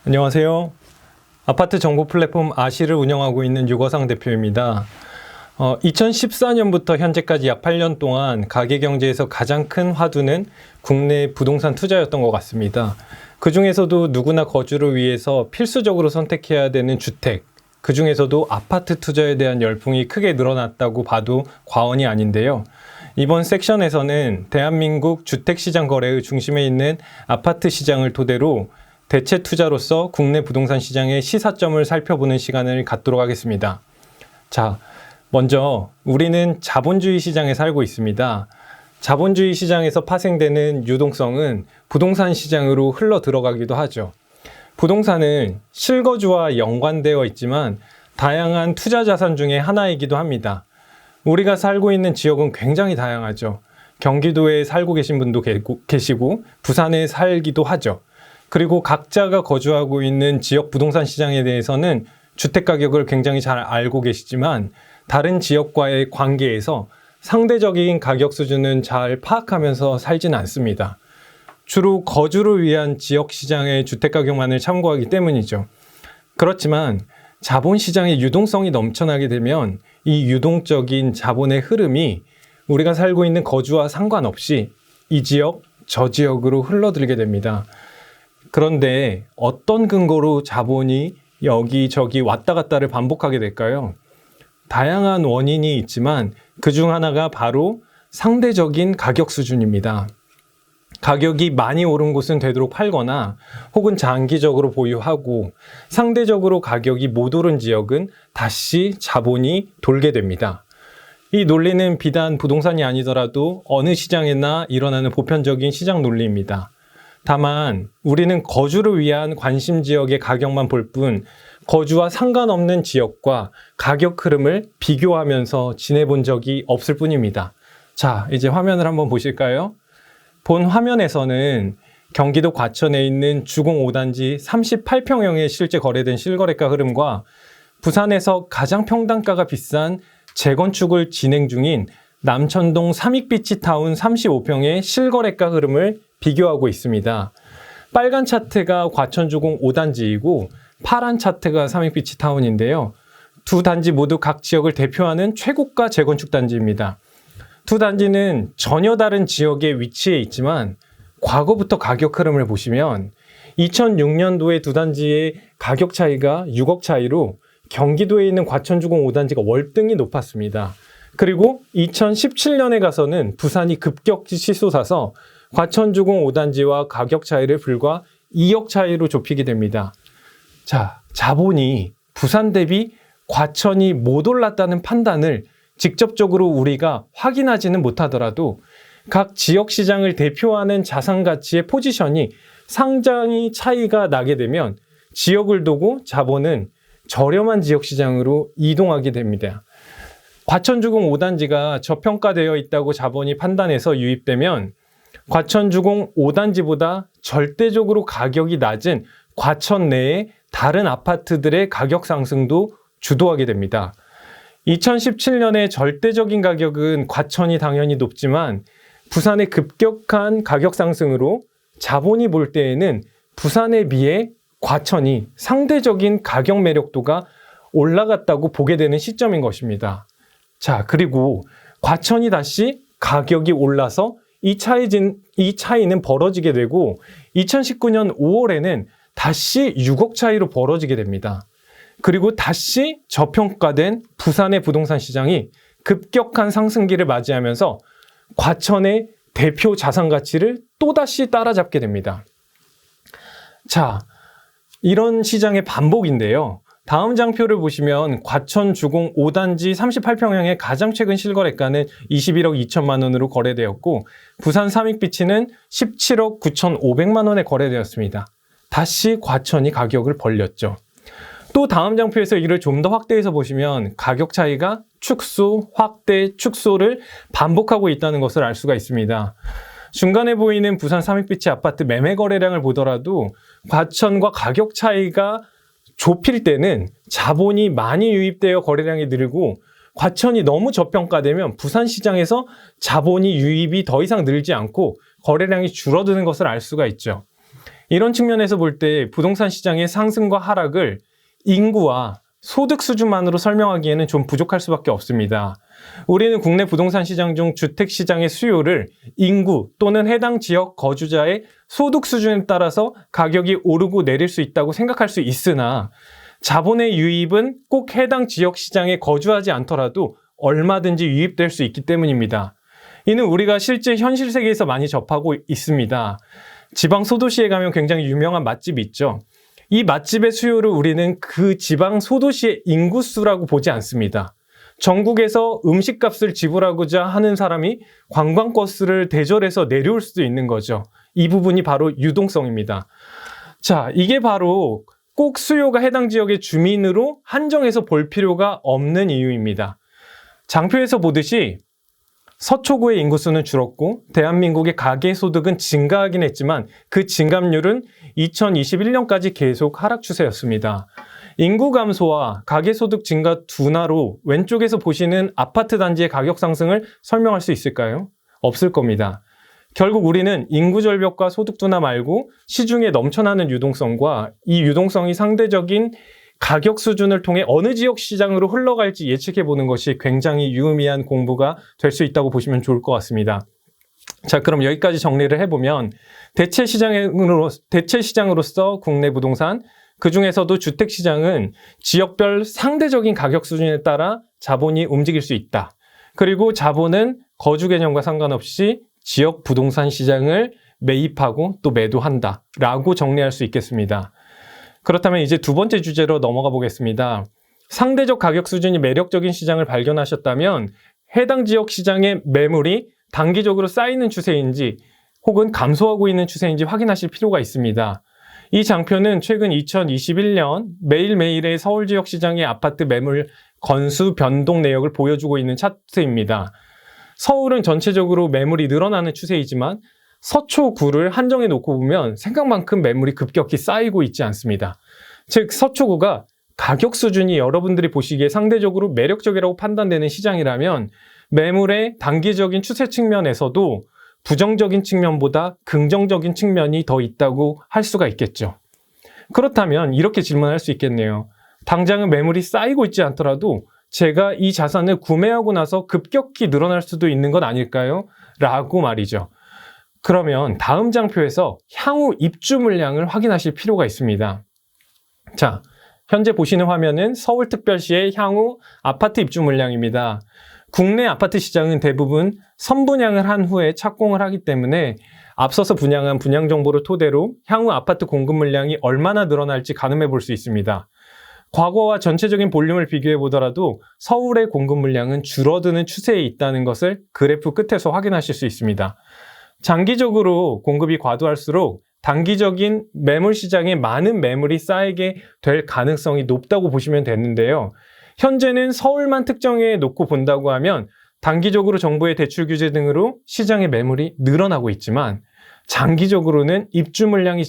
안녕하세요. 아파트 정보 플랫폼 아시를 운영하고 있는 유거상 대표입니다. 2014년부터 현재까지 약 8년 동안 가계경제에서 가장 큰 화두는 국내 부동산 투자였던 것 같습니다. 그 중에서도 누구나 거주를 위해서 필수적으로 선택해야 되는 주택, 그 중에서도 아파트 투자에 대한 열풍이 크게 늘어났다고 봐도 과언이 아닌데요. 이번 섹션에서는 대한민국 주택시장 거래의 중심에 있는 아파트 시장을 토대로 대체 투자로서 국내 부동산 시장의 시사점을 살펴보는 시간을 갖도록 하겠습니다. 자, 먼저 우리는 자본주의 시장에 살고 있습니다. 자본주의 시장에서 파생되는 유동성은 부동산 시장으로 흘러 들어가기도 하죠. 부동산은 실거주와 연관되어 있지만 다양한 투자 자산 중에 하나이기도 합니다. 우리가 살고 있는 지역은 굉장히 다양하죠. 경기도에 살고 계신 분도 계시고 부산에 살기도 하죠. 그리고 각자가 거주하고 있는 지역 부동산 시장에 대해서는 주택 가격을 굉장히 잘 알고 계시지만 다른 지역과의 관계에서 상대적인 가격 수준은 잘 파악하면서 살지는 않습니다. 주로 거주를 위한 지역 시장의 주택 가격만을 참고하기 때문이죠. 그렇지만 자본 시장의 유동성이 넘쳐나게 되면 이 유동적인 자본의 흐름이 우리가 살고 있는 거주와 상관없이 이 지역, 저 지역으로 흘러들게 됩니다. 그런데 어떤 근거로 자본이 여기저기 왔다 갔다를 반복하게 될까요? 다양한 원인이 있지만 그중 하나가 바로 상대적인 가격 수준입니다. 가격이 많이 오른 곳은 되도록 팔거나 혹은 장기적으로 보유하고 상대적으로 가격이 못 오른 지역은 다시 자본이 돌게 됩니다. 이 논리는 비단 부동산이 아니더라도 어느 시장에나 일어나는 보편적인 시장 논리입니다. 다만 우리는 거주를 위한 관심 지역의 가격만 볼 뿐 거주와 상관없는 지역과 가격 흐름을 비교하면서 지내본 적이 없을 뿐입니다. 자, 이제 화면을 한번 보실까요? 본 화면에서는 경기도 과천에 있는 주공 5단지 38평형의 실제 거래된 실거래가 흐름과 부산에서 가장 평당가가 비싼 재건축을 진행 중인 남천동 삼익비치타운 35평의 실거래가 흐름을 비교하고 있습니다. 빨간 차트가 과천주공 5단지이고 파란 차트가 삼익비치타운인데요. 두 단지 모두 각 지역을 대표하는 최고가 재건축 단지입니다. 두 단지는 전혀 다른 지역에 위치해 있지만 과거부터 가격 흐름을 보시면 2006년도에 두 단지의 가격 차이가 6억 차이로 경기도에 있는 과천주공 5단지가 월등히 높았습니다. 그리고 2017년에 가서는 부산이 급격히 치솟아서 과천주공 5단지와 가격 차이를 불과 2억 차이로 좁히게 됩니다. 자, 자본이 부산 대비 과천이 못 올랐다는 판단을 직접적으로 우리가 확인하지는 못하더라도 각 지역 시장을 대표하는 자산 가치의 포지션이 상당히 차이가 나게 되면 지역을 두고 자본은 저렴한 지역 시장으로 이동하게 됩니다. 과천주공 5단지가 저평가되어 있다고 자본이 판단해서 유입되면 과천주공 5단지보다 절대적으로 가격이 낮은 과천 내의 다른 아파트들의 가격 상승도 주도하게 됩니다. 2017년에 절대적인 가격은 과천이 당연히 높지만 부산의 급격한 가격 상승으로 자본이 볼 때에는 부산에 비해 과천이 상대적인 가격 매력도가 올라갔다고 보게 되는 시점인 것입니다. 자, 그리고 과천이 다시 가격이 올라서 이 차이는 벌어지게 되고 2019년 5월에는 다시 6억 차이로 벌어지게 됩니다. 그리고 다시 저평가된 부산의 부동산 시장이 급격한 상승기를 맞이하면서 과천의 대표 자산 가치를 또다시 따라잡게 됩니다. 자, 이런 시장의 반복인데요. 다음 장표를 보시면 과천 주공 5단지 38평형의 가장 최근 실거래가는 21억 2천만 원으로 거래되었고 부산 삼익비치는 17억 9,500만 원에 거래되었습니다. 다시 과천이 가격을 벌렸죠. 또 다음 장표에서 이를 좀 더 확대해서 보시면 가격 차이가 축소, 확대, 축소를 반복하고 있다는 것을 알 수가 있습니다. 중간에 보이는 부산 삼익비치 아파트 매매 거래량을 보더라도 과천과 가격 차이가 좁힐 때는 자본이 많이 유입되어 거래량이 늘고 과천이 너무 저평가되면 부산 시장에서 자본이 유입이 더 이상 늘지 않고 거래량이 줄어드는 것을 알 수가 있죠. 이런 측면에서 볼 때 부동산 시장의 상승과 하락을 인구와 소득 수준만으로 설명하기에는 좀 부족할 수밖에 없습니다. 우리는 국내 부동산 시장 중 주택 시장의 수요를 인구 또는 해당 지역 거주자의 소득 수준에 따라서 가격이 오르고 내릴 수 있다고 생각할 수 있으나 자본의 유입은 꼭 해당 지역 시장에 거주하지 않더라도 얼마든지 유입될 수 있기 때문입니다. 이는 우리가 실제 현실 세계에서 많이 접하고 있습니다. 지방 소도시에 가면 굉장히 유명한 맛집이 있죠. 이 맛집의 수요를 우리는 그 지방 소도시의 인구수라고 보지 않습니다. 전국에서 음식값을 지불하고자 하는 사람이 관광버스를 대절해서 내려올 수도 있는 거죠. 이 부분이 바로 유동성입니다. 자, 이게 바로 꼭 수요가 해당 지역의 주민으로 한정해서 볼 필요가 없는 이유입니다. 장표에서 보듯이 서초구의 인구수는 줄었고 대한민국의 가계소득은 증가하긴 했지만 그 증감률은 2021년까지 계속 하락 추세였습니다. 인구 감소와 가계소득 증가 둔화로 왼쪽에서 보시는 아파트 단지의 가격 상승을 설명할 수 있을까요? 없을 겁니다. 결국 우리는 인구 절벽과 소득 둔화 말고 시중에 넘쳐나는 유동성과 이 유동성이 상대적인 가격 수준을 통해 어느 지역 시장으로 흘러갈지 예측해 보는 것이 굉장히 유의미한 공부가 될 수 있다고 보시면 좋을 것 같습니다. 자, 그럼 여기까지 정리를 해보면 대체 시장으로서 국내 부동산, 그 중에서도 주택 시장은 지역별 상대적인 가격 수준에 따라 자본이 움직일 수 있다. 그리고 자본은 거주 개념과 상관없이 지역 부동산 시장을 매입하고 또 매도한다 라고 정리할 수 있겠습니다. 그렇다면 이제 두 번째 주제로 넘어가 보겠습니다. 상대적 가격 수준이 매력적인 시장을 발견하셨다면 해당 지역 시장의 매물이 단기적으로 쌓이는 추세인지 혹은 감소하고 있는 추세인지 확인하실 필요가 있습니다. 이 장표는 최근 2021년 매일매일의 서울 지역 시장의 아파트 매물 건수 변동 내역을 보여주고 있는 차트입니다. 서울은 전체적으로 매물이 늘어나는 추세이지만 서초구를 한정해 놓고 보면 생각만큼 매물이 급격히 쌓이고 있지 않습니다. 즉 서초구가 가격 수준이 여러분들이 보시기에 상대적으로 매력적이라고 판단되는 시장이라면 매물의 단기적인 추세 측면에서도 부정적인 측면보다 긍정적인 측면이 더 있다고 할 수가 있겠죠. 그렇다면 이렇게 질문할 수 있겠네요. 당장은 매물이 쌓이고 있지 않더라도 제가 이 자산을 구매하고 나서 급격히 늘어날 수도 있는 건 아닐까요? 라고 말이죠. 그러면 다음 장표에서 향후 입주 물량을 확인하실 필요가 있습니다. 자, 현재 보시는 화면은 서울특별시의 향후 아파트 입주 물량입니다. 국내 아파트 시장은 대부분 선분양을 한 후에 착공을 하기 때문에 앞서서 분양한 분양 정보를 토대로 향후 아파트 공급 물량이 얼마나 늘어날지 가늠해 볼 수 있습니다. 과거와 전체적인 볼륨을 비교해 보더라도 서울의 공급 물량은 줄어드는 추세에 있다는 것을 그래프 끝에서 확인하실 수 있습니다. 장기적으로 공급이 과도할수록 단기적인 매물 시장에 많은 매물이 쌓이게 될 가능성이 높다고 보시면 되는데요. 현재는 서울만 특정해 놓고 본다고 하면 단기적으로 정부의 대출 규제 등으로 시장의 매물이 늘어나고 있지만 장기적으로는 입주 물량이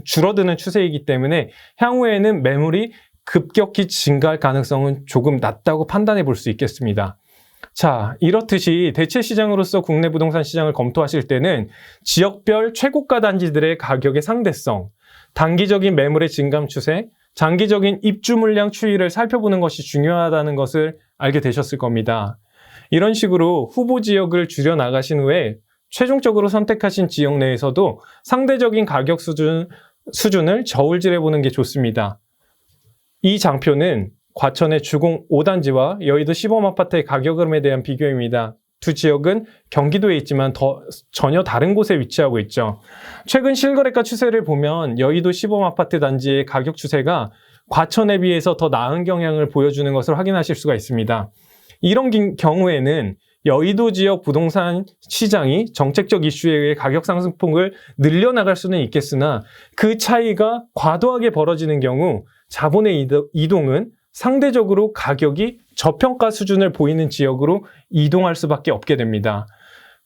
줄어드는 추세이기 때문에 향후에는 매물이 급격히 증가할 가능성은 조금 낮다고 판단해 볼 수 있겠습니다. 자, 이렇듯이 대체 시장으로서 국내 부동산 시장을 검토하실 때는 지역별 최고가 단지들의 가격의 상대성, 단기적인 매물의 증감 추세, 장기적인 입주 물량 추이를 살펴보는 것이 중요하다는 것을 알게 되셨을 겁니다. 이런 식으로 후보 지역을 줄여 나가신 후에 최종적으로 선택하신 지역 내에서도 상대적인 가격 수준을 저울질해 보는 게 좋습니다. 이 장표는 과천의 주공 5단지와 여의도 시범아파트의 가격 흐름에 대한 비교입니다. 두 지역은 경기도에 있지만 전혀 다른 곳에 위치하고 있죠. 최근 실거래가 추세를 보면 여의도 시범아파트 단지의 가격 추세가 과천에 비해서 더 나은 경향을 보여주는 것을 확인하실 수가 있습니다. 이런 경우에는 여의도 지역 부동산 시장이 정책적 이슈에 의해 가격 상승폭을 늘려나갈 수는 있겠으나 그 차이가 과도하게 벌어지는 경우 자본의 이동은 상대적으로 가격이 저평가 수준을 보이는 지역으로 이동할 수밖에 없게 됩니다.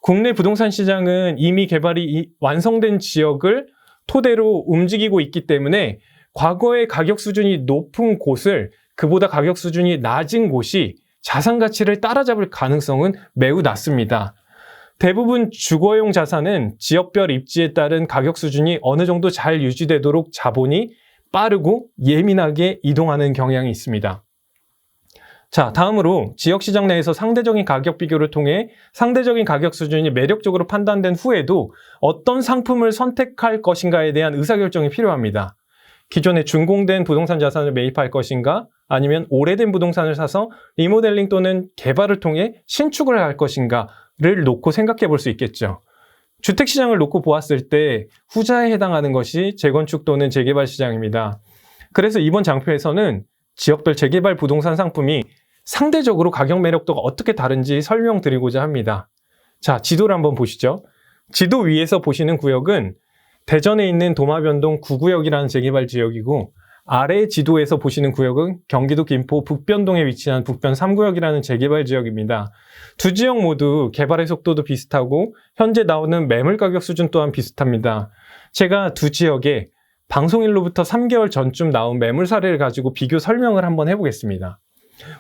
국내 부동산 시장은 이미 개발이 완성된 지역을 토대로 움직이고 있기 때문에 과거의 가격 수준이 높은 곳을 그보다 가격 수준이 낮은 곳이 자산 가치를 따라잡을 가능성은 매우 낮습니다. 대부분 주거용 자산은 지역별 입지에 따른 가격 수준이 어느 정도 잘 유지되도록 자본이 빠르고 예민하게 이동하는 경향이 있습니다. 자, 다음으로 지역시장 내에서 상대적인 가격 비교를 통해 상대적인 가격 수준이 매력적으로 판단된 후에도 어떤 상품을 선택할 것인가에 대한 의사결정이 필요합니다. 기존에 준공된 부동산 자산을 매입할 것인가, 아니면 오래된 부동산을 사서 리모델링 또는 개발을 통해 신축을 할 것인가를 놓고 생각해 볼 수 있겠죠. 주택시장을 놓고 보았을 때 후자에 해당하는 것이 재건축 또는 재개발 시장입니다. 그래서 이번 장표에서는 지역별 재개발 부동산 상품이 상대적으로 가격 매력도가 어떻게 다른지 설명드리고자 합니다. 자, 지도를 한번 보시죠. 지도 위에서 보시는 구역은 대전에 있는 도마변동 9구역이라는 재개발 지역이고, 아래 지도에서 보시는 구역은 경기도 김포 북변동에 위치한 북변 3구역이라는 재개발 지역입니다. 두 지역 모두 개발의 속도도 비슷하고 현재 나오는 매물 가격 수준 또한 비슷합니다. 제가 두 지역에 방송일로부터 3개월 전쯤 나온 매물 사례를 가지고 비교 설명을 한번 해보겠습니다.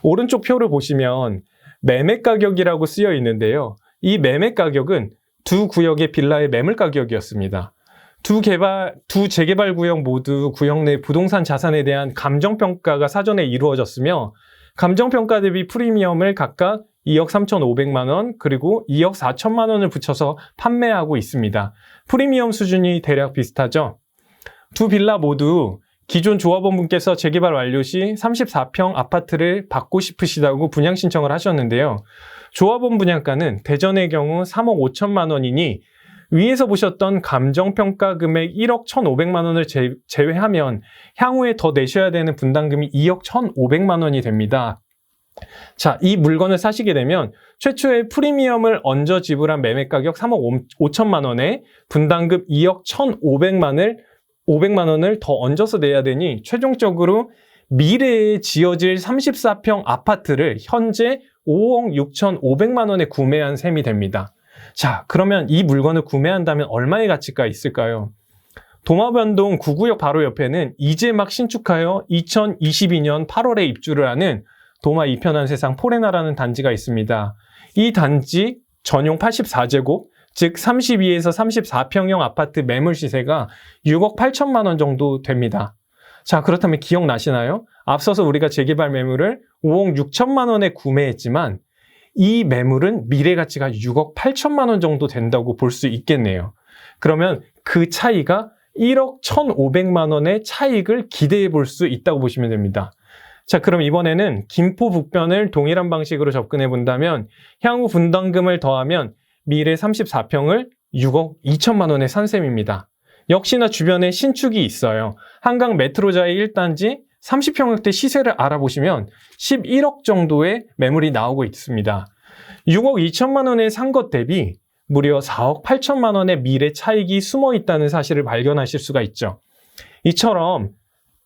오른쪽 표를 보시면 매매 가격이라고 쓰여 있는데요. 이 매매 가격은 두 구역의 빌라의 매물 가격이었습니다. 두 재개발 구역 모두 구역 내 부동산 자산에 대한 감정평가가 사전에 이루어졌으며, 감정평가 대비 프리미엄을 각각 2억 3,500만 원 그리고 2억 4천만 원을 붙여서 판매하고 있습니다. 프리미엄 수준이 대략 비슷하죠. 두 빌라 모두 기존 조합원분께서 재개발 완료 시 34평 아파트를 받고 싶으시다고 분양 신청을 하셨는데요. 조합원 분양가는 대전의 경우 3억 5천만 원이니 위에서 보셨던 감정평가 금액 1억 1,500만 원을 제외하면 향후에 더 내셔야 되는 분담금이 2억 1,500만 원이 됩니다. 자, 이 물건을 사시게 되면 최초의 프리미엄을 얹어 지불한 매매가격 3억 5천만 원에 분담금 2억 1,500만 원을 더 얹어서 내야 되니 최종적으로 미래에 지어질 34평 아파트를 현재 5억 6,500만 원에 구매한 셈이 됩니다. 자, 그러면 이 물건을 구매한다면 얼마의 가치가 있을까요? 도마변동 9구역 바로 옆에는 이제 막 신축하여 2022년 8월에 입주를 하는 도마 이편한 세상 포레나라는 단지가 있습니다. 이 단지 전용 84제곱, 즉 32에서 34평형 아파트 매물 시세가 6억 8천만 원 정도 됩니다. 자, 그렇다면 기억나시나요? 앞서서 우리가 재개발 매물을 5억 6천만 원에 구매했지만 이 매물은 미래 가치가 6억 8천만 원 정도 된다고 볼 수 있겠네요. 그러면 그 차이가 1억 1,500만 원의 차익을 기대해 볼 수 있다고 보시면 됩니다. 자, 그럼 이번에는 김포 북변을 동일한 방식으로 접근해 본다면 향후 분담금을 더하면 미래 34평을 6억 2천만 원에 산 셈입니다. 역시나 주변에 신축이 있어요. 한강 메트로자의 1단지 30평형대 시세를 알아보시면 11억 정도의 매물이 나오고 있습니다. 6억 2천만 원에 산 것 대비 무려 4억 8천만 원의 미래 차익이 숨어 있다는 사실을 발견하실 수가 있죠. 이처럼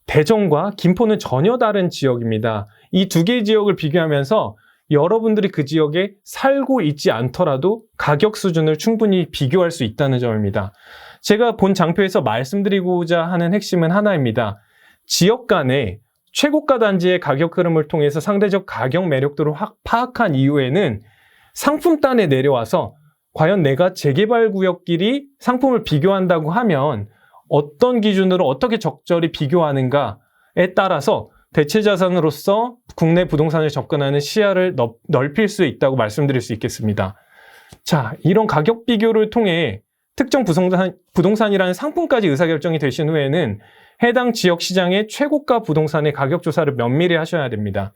대전과 김포는 전혀 다른 지역입니다. 이 두 개의 지역을 비교하면서 여러분들이 그 지역에 살고 있지 않더라도 가격 수준을 충분히 비교할 수 있다는 점입니다. 제가 본 장표에서 말씀드리고자 하는 핵심은 하나입니다. 지역 간의 최고가 단지의 가격 흐름을 통해서 상대적 가격 매력도를 파악한 이후에는 상품단에 내려와서 과연 내가 재개발 구역끼리 상품을 비교한다고 하면 어떤 기준으로 어떻게 적절히 비교하는가에 따라서 대체 자산으로서 국내 부동산을 접근하는 시야를 넓힐 수 있다고 말씀드릴 수 있겠습니다. 자, 이런 가격 비교를 통해 특정 부동산이라는 상품까지 의사결정이 되신 후에는 해당 지역 시장의 최고가 부동산의 가격 조사를 면밀히 하셔야 됩니다.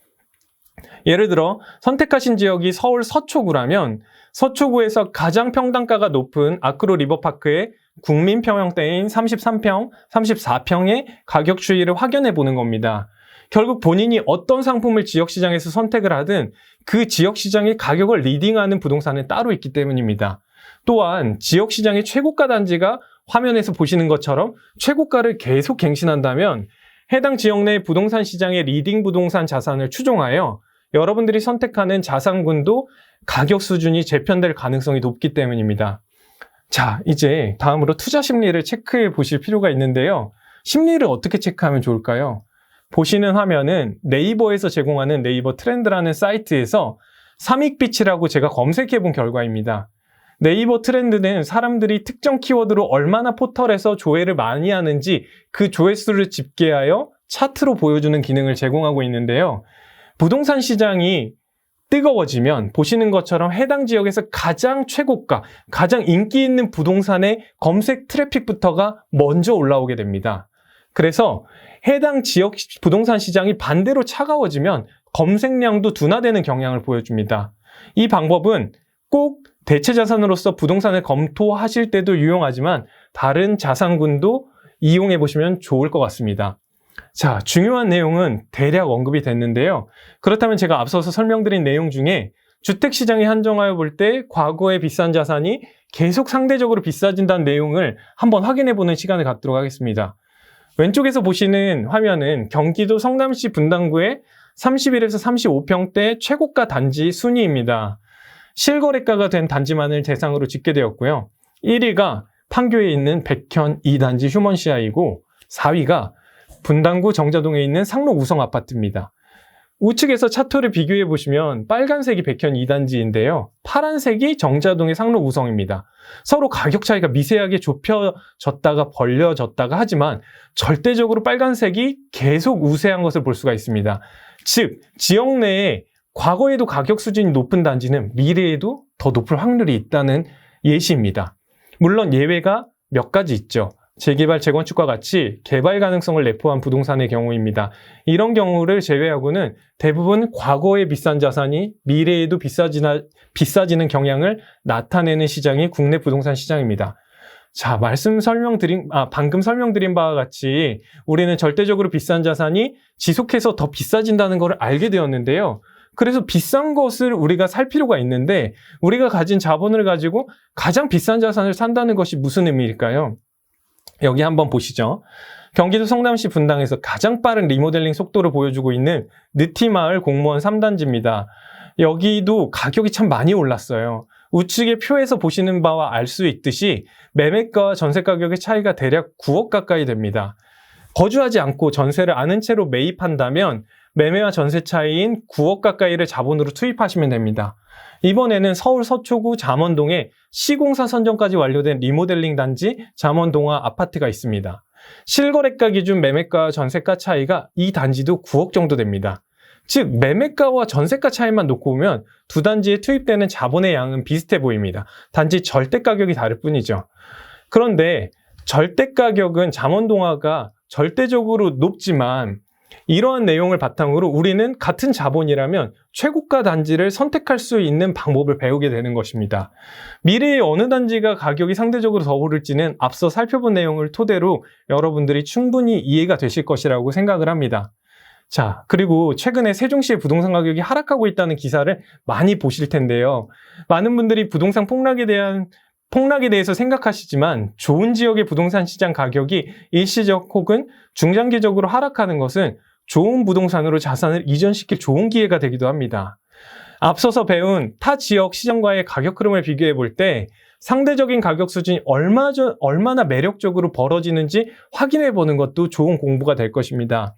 예를 들어 선택하신 지역이 서울 서초구라면 서초구에서 가장 평당가가 높은 아크로 리버파크의 국민평형대인 33평, 34평의 가격 추이를 확인해 보는 겁니다. 결국 본인이 어떤 상품을 지역시장에서 선택을 하든 그 지역시장의 가격을 리딩하는 부동산은 따로 있기 때문입니다. 또한 지역시장의 최고가 단지가 화면에서 보시는 것처럼 최고가를 계속 갱신한다면 해당 지역 내 부동산 시장의 리딩 부동산 자산을 추종하여 여러분들이 선택하는 자산군도 가격 수준이 재편될 가능성이 높기 때문입니다. 자, 이제 다음으로 투자 심리를 체크해 보실 필요가 있는데요. 심리를 어떻게 체크하면 좋을까요? 보시는 화면은 네이버에서 제공하는 네이버 트렌드라는 사이트에서 삼익빛이라고 제가 검색해 본 결과입니다. 네이버 트렌드는 사람들이 특정 키워드로 얼마나 포털에서 조회를 많이 하는지 그 조회수를 집계하여 차트로 보여주는 기능을 제공하고 있는데요. 부동산 시장이 뜨거워지면 보시는 것처럼 해당 지역에서 가장 최고가, 가장 인기 있는 부동산의 검색 트래픽부터가 먼저 올라오게 됩니다. 그래서 해당 지역 부동산 시장이 반대로 차가워지면 검색량도 둔화되는 경향을 보여줍니다. 이 방법은 꼭 대체 자산으로서 부동산을 검토하실 때도 유용하지만 다른 자산군도 이용해 보시면 좋을 것 같습니다. 자, 중요한 내용은 대략 언급이 됐는데요. 그렇다면 제가 앞서서 설명드린 내용 중에 주택시장에 한정하여 볼 때 과거의 비싼 자산이 계속 상대적으로 비싸진다는 내용을 한번 확인해보는 시간을 갖도록 하겠습니다. 왼쪽에서 보시는 화면은 경기도 성남시 분당구의 31에서 35평대 최고가 단지 순위입니다. 실거래가가 된 단지만을 대상으로 집계되었고요. 1위가 판교에 있는 백현 2단지 휴먼시아이고 4위가 분당구 정자동에 있는 상록 우성 아파트입니다. 우측에서 차트를 비교해 보시면 빨간색이 백현 2단지인데요. 파란색이 정자동의 상록 우성입니다. 서로 가격 차이가 미세하게 좁혀졌다가 벌려졌다가 하지만 절대적으로 빨간색이 계속 우세한 것을 볼 수가 있습니다. 즉, 지역 내에 과거에도 가격 수준이 높은 단지는 미래에도 더 높을 확률이 있다는 예시입니다. 물론 예외가 몇 가지 있죠. 재개발, 재건축과 같이 개발 가능성을 내포한 부동산의 경우입니다. 이런 경우를 제외하고는 대부분 과거의 비싼 자산이 미래에도 비싸지는 경향을 나타내는 시장이 국내 부동산 시장입니다. 자, 방금 설명드린 바와 같이 우리는 절대적으로 비싼 자산이 지속해서 더 비싸진다는 것을 알게 되었는데요. 그래서 비싼 것을 우리가 살 필요가 있는데 우리가 가진 자본을 가지고 가장 비싼 자산을 산다는 것이 무슨 의미일까요? 여기 한번 보시죠. 경기도 성남시 분당에서 가장 빠른 리모델링 속도를 보여주고 있는 느티마을 공무원 3단지입니다. 여기도 가격이 참 많이 올랐어요. 우측의 표에서 보시는 바와 알 수 있듯이 매매가와 전세 가격의 차이가 대략 9억 가까이 됩니다. 거주하지 않고 전세를 아는 채로 매입한다면 매매와 전세 차이인 9억 가까이를 자본으로 투입하시면 됩니다. 이번에는 서울 서초구 잠원동에 시공사 선정까지 완료된 리모델링 단지 잠원동화 아파트가 있습니다. 실거래가 기준 매매가와 전세가 차이가 이 단지도 9억 정도 됩니다. 즉 매매가와 전세가 차이만 놓고 보면 두 단지에 투입되는 자본의 양은 비슷해 보입니다. 단지 절대 가격이 다를 뿐이죠. 그런데 절대 가격은 잠원동화가 절대적으로 높지만 이러한 내용을 바탕으로 우리는 같은 자본이라면 최고가 단지를 선택할 수 있는 방법을 배우게 되는 것입니다. 미래에 어느 단지가 가격이 상대적으로 더 오를지는 앞서 살펴본 내용을 토대로 여러분들이 충분히 이해가 되실 것이라고 생각을 합니다. 자, 그리고 최근에 세종시의 부동산 가격이 하락하고 있다는 기사를 많이 보실 텐데요. 많은 분들이 부동산 폭락에 대해서 생각하시지만 좋은 지역의 부동산 시장 가격이 일시적 혹은 중장기적으로 하락하는 것은 좋은 부동산으로 자산을 이전시킬 좋은 기회가 되기도 합니다. 앞서서 배운 타 지역 시장과의 가격 흐름을 비교해 볼 때 상대적인 가격 수준이 얼마나 매력적으로 벌어지는지 확인해 보는 것도 좋은 공부가 될 것입니다.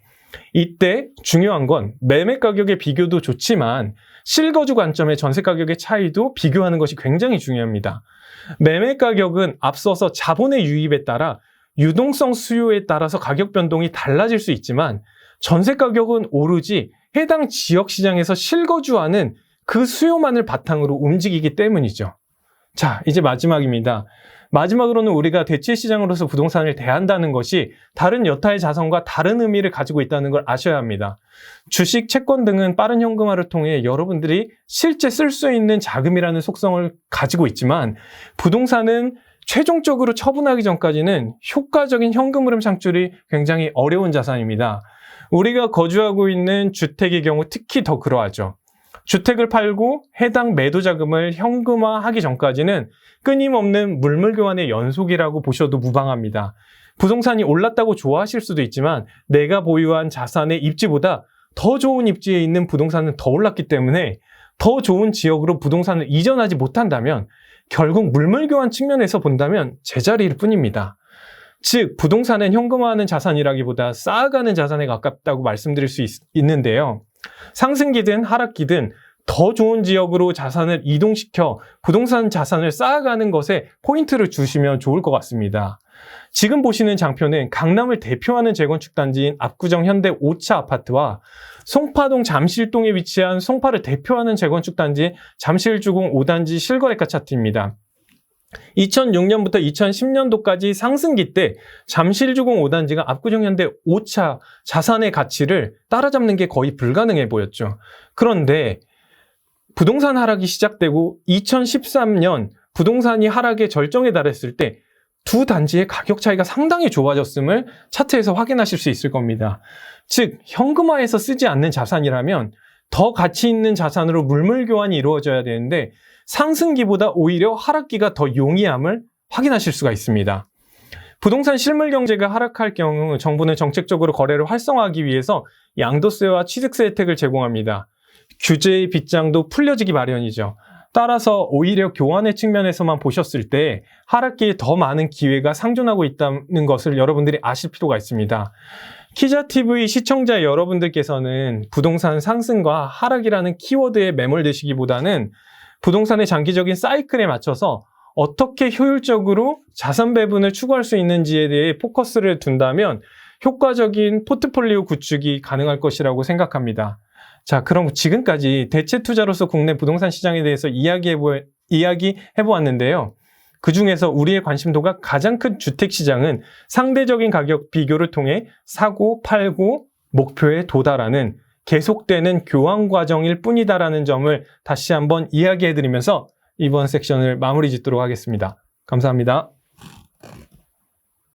이때 중요한 건 매매 가격의 비교도 좋지만 실거주 관점의 전세 가격의 차이도 비교하는 것이 굉장히 중요합니다. 매매 가격은 앞서서 자본의 유입에 따라 유동성 수요에 따라서 가격 변동이 달라질 수 있지만 전세 가격은 오로지 해당 지역 시장에서 실거주하는 그 수요만을 바탕으로 움직이기 때문이죠. 자, 이제 마지막입니다. 마지막으로는 우리가 대체 시장으로서 부동산을 대한다는 것이 다른 여타의 자산과 다른 의미를 가지고 있다는 걸 아셔야 합니다. 주식, 채권 등은 빠른 현금화를 통해 여러분들이 실제 쓸 수 있는 자금이라는 속성을 가지고 있지만 부동산은 최종적으로 처분하기 전까지는 효과적인 현금 흐름 창출이 굉장히 어려운 자산입니다. 우리가 거주하고 있는 주택의 경우 특히 더 그러하죠. 주택을 팔고 해당 매도 자금을 현금화하기 전까지는 끊임없는 물물교환의 연속이라고 보셔도 무방합니다. 부동산이 올랐다고 좋아하실 수도 있지만 내가 보유한 자산의 입지보다 더 좋은 입지에 있는 부동산은 더 올랐기 때문에 더 좋은 지역으로 부동산을 이전하지 못한다면 결국 물물교환 측면에서 본다면 제자리일 뿐입니다. 즉 부동산은 현금화하는 자산이라기보다 쌓아가는 자산에 가깝다고 말씀드릴 수 있는데요. 상승기든 하락기든 더 좋은 지역으로 자산을 이동시켜 부동산 자산을 쌓아가는 것에 포인트를 주시면 좋을 것 같습니다. 지금 보시는 장표는 강남을 대표하는 재건축 단지인 압구정 현대 5차 아파트와 송파동 잠실동에 위치한 송파를 대표하는 재건축 단지 잠실주공 5단지 실거래가 차트입니다. 2006년부터 2010년도까지 상승기 때 잠실주공 5단지가 압구정 현대 5차 자산의 가치를 따라잡는 게 거의 불가능해 보였죠. 그런데 부동산 하락이 시작되고 2013년 부동산이 하락의 절정에 달했을 때 두 단지의 가격 차이가 상당히 좁아졌음을 차트에서 확인하실 수 있을 겁니다. 즉, 현금화해서 쓰지 않는 자산이라면 더 가치 있는 자산으로 물물 교환이 이루어져야 되는데 상승기보다 오히려 하락기가 더 용이함을 확인하실 수가 있습니다. 부동산 실물 경제가 하락할 경우 정부는 정책적으로 거래를 활성화하기 위해서 양도세와 취득세 혜택을 제공합니다. 규제의 빗장도 풀려지기 마련이죠. 따라서 오히려 교환의 측면에서만 보셨을 때 하락기에 더 많은 기회가 상존하고 있다는 것을 여러분들이 아실 필요가 있습니다. 키자TV 시청자 여러분들께서는 부동산 상승과 하락이라는 키워드에 매몰되시기보다는 부동산의 장기적인 사이클에 맞춰서 어떻게 효율적으로 자산 배분을 추구할 수 있는지에 대해 포커스를 둔다면 효과적인 포트폴리오 구축이 가능할 것이라고 생각합니다. 자, 그럼 지금까지 대체 투자로서 국내 부동산 시장에 대해서 이야기해보았는데요. 그 중에서 우리의 관심도가 가장 큰 주택시장은 상대적인 가격 비교를 통해 사고, 팔고, 목표에 도달하는 계속되는 교환 과정일 뿐이다라는 점을 다시 한번 이야기해드리면서 이번 섹션을 마무리 짓도록 하겠습니다. 감사합니다.